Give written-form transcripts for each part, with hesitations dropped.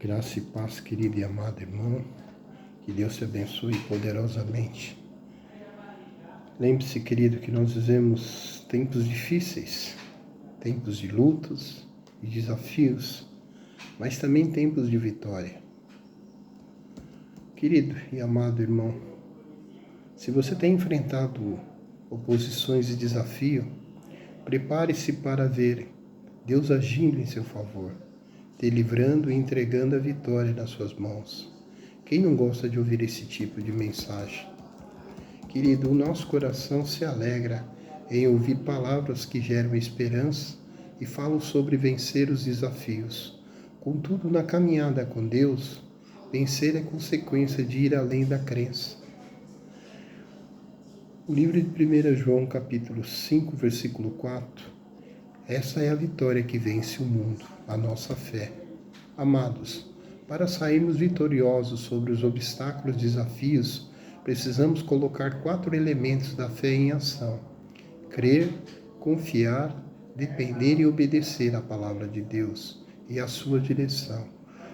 Graça e paz, querido e amado irmão, que Deus te abençoe poderosamente. Lembre-se, querido, que nós vivemos tempos difíceis, tempos de lutas e desafios, mas também tempos de vitória. Querido e amado irmão, se você tem enfrentado oposições e desafio, prepare-se para ver Deus agindo em seu favor, te livrando e entregando a vitória nas suas mãos. Quem não gosta de ouvir esse tipo de mensagem? Querido, o nosso coração se alegra em ouvir palavras que geram esperança e falam sobre vencer os desafios. Contudo, na caminhada com Deus, vencer é consequência de ir além da crença. O livro de 1 João, capítulo 5, versículo 4, essa é a vitória que vence o mundo, a nossa fé. Amados, para sairmos vitoriosos sobre os obstáculos e desafios, precisamos colocar 4 elementos da fé em ação: crer, confiar, depender e obedecer à palavra de Deus e à sua direção.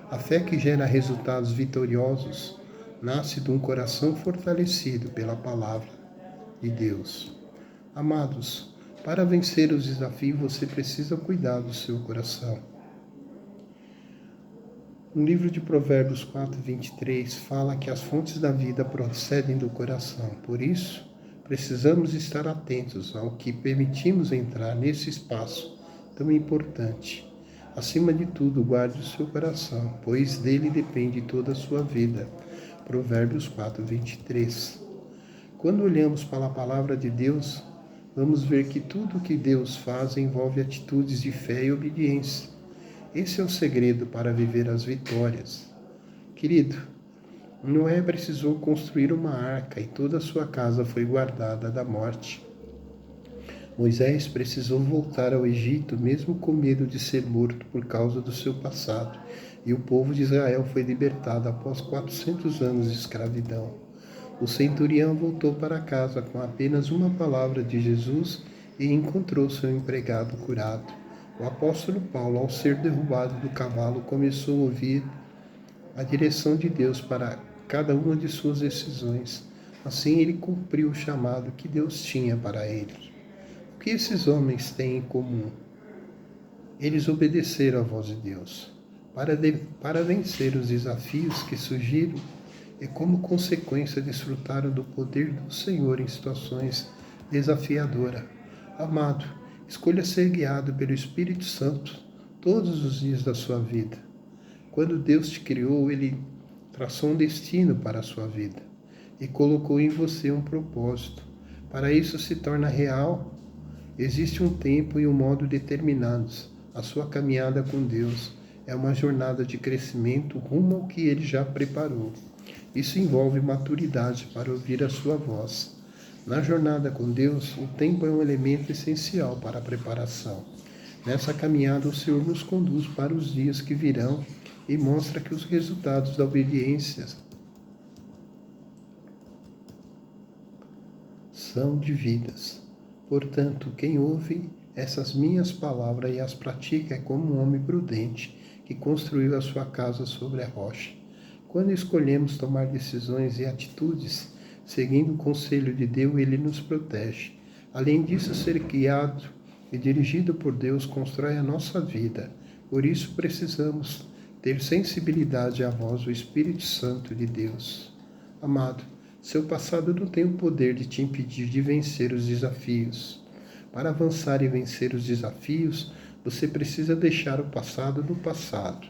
A fé que gera resultados vitoriosos nasce de um coração fortalecido pela palavra de Deus. Amados, para vencer os desafios, você precisa cuidar do seu coração. No livro de Provérbios 4:23 fala que as fontes da vida procedem do coração. Por isso, precisamos estar atentos ao que permitimos entrar nesse espaço tão importante. Acima de tudo, guarde o seu coração, pois dele depende toda a sua vida. Provérbios 4:23. Quando olhamos para a palavra de Deus, vamos ver que tudo o que Deus faz envolve atitudes de fé e obediência. Esse é o segredo para viver as vitórias. Querido, Noé precisou construir uma arca e toda a sua casa foi guardada da morte. Moisés precisou voltar ao Egito, mesmo com medo de ser morto por causa do seu passado, e o povo de Israel foi libertado após 400 anos de escravidão. O centurião voltou para casa com apenas uma palavra de Jesus e encontrou seu empregado curado. O apóstolo Paulo, ao ser derrubado do cavalo, começou a ouvir a direção de Deus para cada uma de suas decisões. Assim, ele cumpriu o chamado que Deus tinha para ele. O que esses homens têm em comum? Eles obedeceram à voz de Deus. Para vencer os desafios que surgiram, e como consequência desfrutaram do poder do Senhor em situações desafiadoras. Amado, escolha ser guiado pelo Espírito Santo todos os dias da sua vida. Quando Deus te criou, Ele traçou um destino para a sua vida e colocou em você um propósito. Para isso se torna real, existe um tempo e um modo determinados. A sua caminhada com Deus é uma jornada de crescimento rumo ao que Ele já preparou. Isso envolve maturidade para ouvir a sua voz. Na jornada com Deus, o tempo é um elemento essencial para a preparação. Nessa caminhada, o Senhor nos conduz para os dias que virão e mostra que os resultados da obediência são de vidas. Portanto, quem ouve essas minhas palavras e as pratica é como um homem prudente que construiu a sua casa sobre a rocha. Quando escolhemos tomar decisões e atitudes, seguindo o conselho de Deus, Ele nos protege. Além disso, ser guiado e dirigido por Deus constrói a nossa vida. Por isso, precisamos ter sensibilidade à voz do Espírito Santo de Deus. Amado, seu passado não tem o poder de te impedir de vencer os desafios. Para avançar e vencer os desafios, você precisa deixar o passado no passado.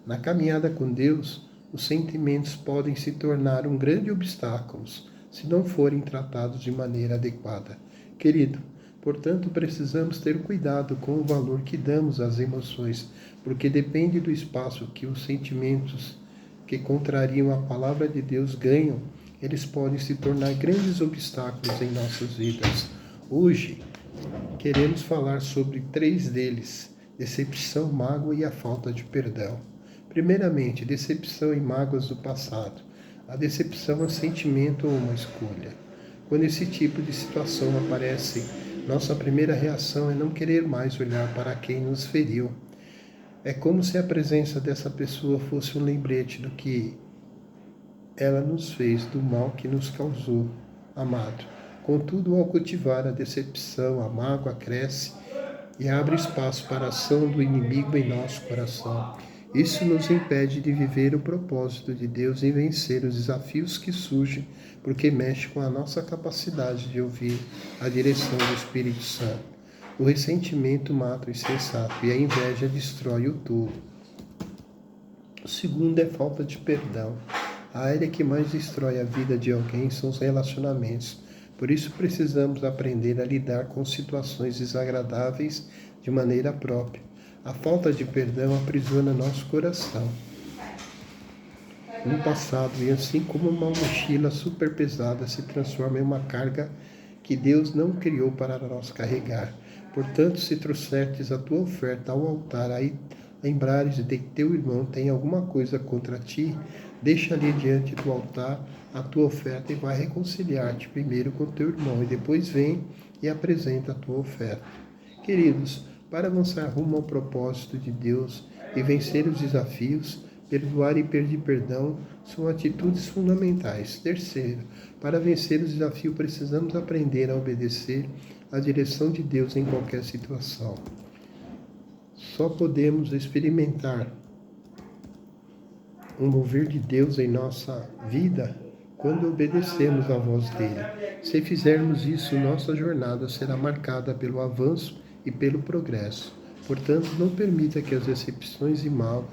Na caminhada com Deus, os sentimentos podem se tornar um grande obstáculo se não forem tratados de maneira adequada. Querido, portanto, precisamos ter cuidado com o valor que damos às emoções, porque depende do espaço que os sentimentos que contrariam a palavra de Deus ganham, eles podem se tornar grandes obstáculos em nossas vidas. Hoje, queremos falar sobre 3 deles: decepção, mágoa e a falta de perdão. Primeiramente, decepção e mágoas do passado. A decepção é um sentimento ou uma escolha. Quando esse tipo de situação aparece, nossa primeira reação é não querer mais olhar para quem nos feriu. É como se a presença dessa pessoa fosse um lembrete do que ela nos fez, do mal que nos causou, amado. Contudo, ao cultivar a decepção, a mágoa cresce e abre espaço para a ação do inimigo em nosso coração. Isso nos impede de viver o propósito de Deus e vencer os desafios que surgem, porque mexe com a nossa capacidade de ouvir a direção do Espírito Santo. O ressentimento mata o insensato e a inveja destrói o tolo. O segundo é falta de perdão. A área que mais destrói a vida de alguém são os relacionamentos. Por isso precisamos aprender a lidar com situações desagradáveis de maneira própria. A falta de perdão aprisiona nosso coração no passado e assim como uma mochila super pesada se transforma em uma carga que Deus não criou para nós carregar. Portanto, se trouxertes a tua oferta ao altar, aí lembrares de que teu irmão tem alguma coisa contra ti, deixa ali diante do altar a tua oferta e vai reconciliar-te primeiro com teu irmão e depois vem e apresenta a tua oferta. Queridos, para avançar rumo ao propósito de Deus e vencer os desafios, perdoar e pedir perdão são atitudes fundamentais. Terceiro, para vencer o desafio precisamos aprender a obedecer à direção de Deus em qualquer situação. Só podemos experimentar o mover de Deus em nossa vida quando obedecemos à voz dele. Se fizermos isso, nossa jornada será marcada pelo avanço e pelo progresso. Portanto, não permita que as decepções e mágoa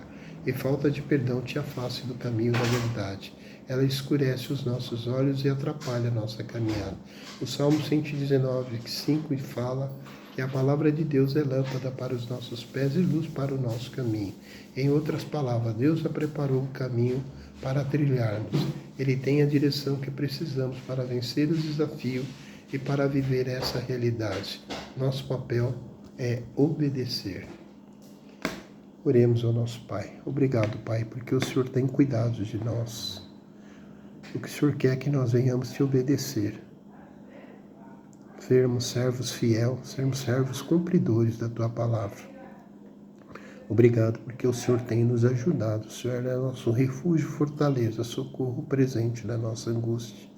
e falta de perdão te afaste do caminho da verdade. Ela escurece os nossos olhos e atrapalha a nossa caminhada. O Salmo 119, 5 fala que a palavra de Deus é lâmpada para os nossos pés e luz para o nosso caminho. Em outras palavras, Deus já preparou o caminho para trilharmos. Ele tem a direção que precisamos para vencer os desafios e para viver essa realidade. Nosso papel é obedecer. Oremos ao nosso Pai. Obrigado, Pai, porque o Senhor tem cuidado de nós. O que o Senhor quer é que nós venhamos te obedecer. Sermos servos fiéis, sermos servos cumpridores da Tua palavra. Obrigado porque o Senhor tem nos ajudado. O Senhor é nosso refúgio, fortaleza, socorro presente na nossa angústia.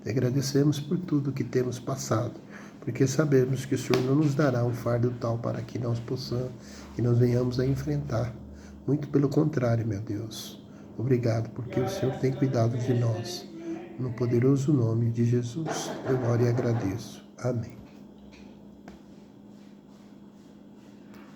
Te agradecemos por tudo que temos passado, porque sabemos que o Senhor não nos dará um fardo tal para que nós possamos, que nós venhamos a enfrentar. Muito pelo contrário, meu Deus. Obrigado porque o Senhor tem cuidado de nós. No poderoso nome de Jesus, eu oro e agradeço. Amém.